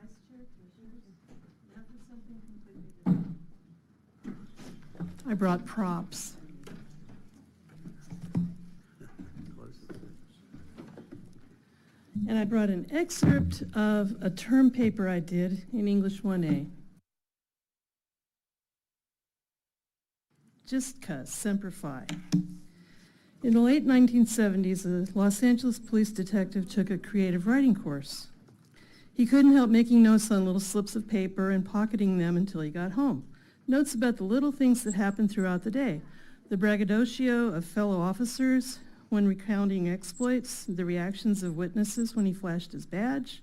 Vice Chair, Commissioners, now for something completely different. I brought props. And I brought an excerpt of a term paper I did in English 1A. Just 'cause, semper fi. In the late 1970s, a Los Angeles police detective took a creative writing course. He couldn't help making notes on little slips of paper and pocketing them until he got home. Notes about the little things that happened throughout the day. The braggadocio of fellow officers when recounting exploits, the reactions of witnesses when he flashed his badge,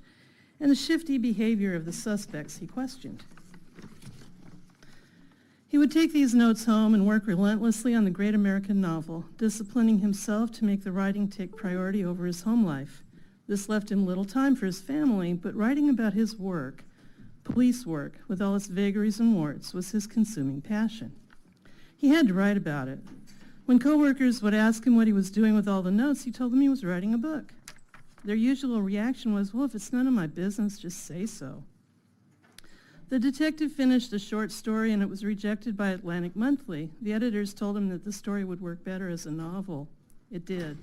and the shifty behavior of the suspects he questioned. He would take these notes home and work relentlessly on the great American novel, disciplining himself to make the writing take priority over his home life. This left him little time for his family, but writing about his work, police work, with all its vagaries and warts, was his consuming passion. He had to write about it. When coworkers would ask him what he was doing with all the notes, he told them he was writing a book. Their usual reaction was, well, if it's none of my business, just say so. The detective finished a short story and it was rejected by Atlantic Monthly. The editors told him that the story would work better as a novel. It did.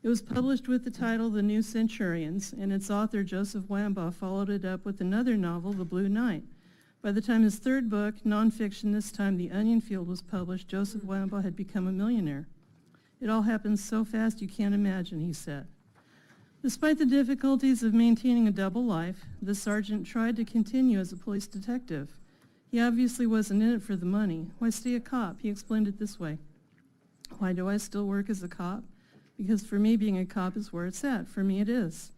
It was published with the title The New Centurions, and its author, Joseph Wambaugh, followed it up with another novel, The Blue Knight. By the time his third book, nonfiction, this time The Onion Field, was published, Joseph Wambaugh had become a millionaire. It all happened so fast you can't imagine, he said. Despite the difficulties of maintaining a double life, the sergeant tried to continue as a police detective. He obviously wasn't in it for the money. Why stay a cop? He explained it this way. Why do I still work as a cop? Because for me, being a cop is where it's at. For me, it is.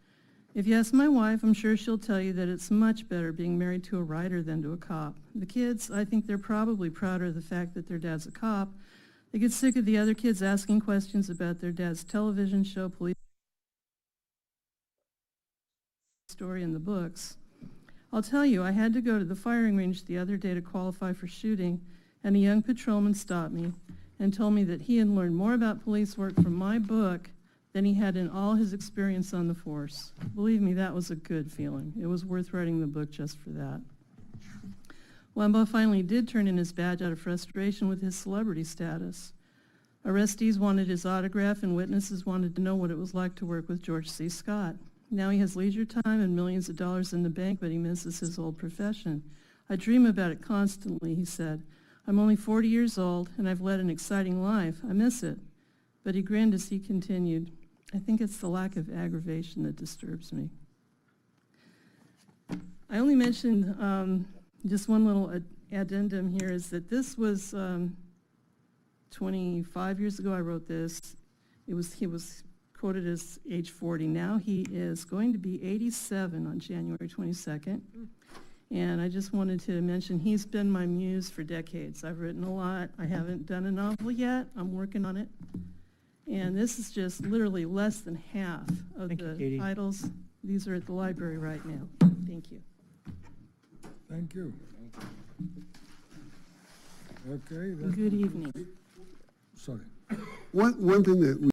If you ask my wife, I'm sure she'll tell you that it's much better being married to a writer than to a cop. The kids, I think they're probably prouder of the fact that their dad's a cop. They get sick of the other kids asking questions about their dad's television show, police story in the books. I'll tell you, I had to go to the firing range the other day to qualify for shooting, and a young patrolman stopped me and told me that he had learned more about police work from my book than he had in all his experience on the force. Believe me, that was a good feeling. It was worth writing the book just for that. Wambaugh finally did turn in his badge out of frustration with his celebrity status. Arrestees wanted his autograph and witnesses wanted to know what it was like to work with George C. Scott. Now he has leisure time and millions of dollars in the bank, but he misses his old profession. I dream about it constantly, he said. I'm only 40 years old, and I've led an exciting life. I miss it. But he grinned as he continued. I think it's the lack of aggravation that disturbs me. I only mentioned just one little addendum here is that this was 25 years ago I wrote this. He was quoted as age 40. Now he is going to be 87 on January 22nd. And I just wanted to mention he's been my muse for decades. I've written a lot. I haven't done a novel yet. I'm working on it. And this is just literally less than half of the titles. These are at the library right now. Thank you. Thank you. Okay. Good evening. Sorry. One thing that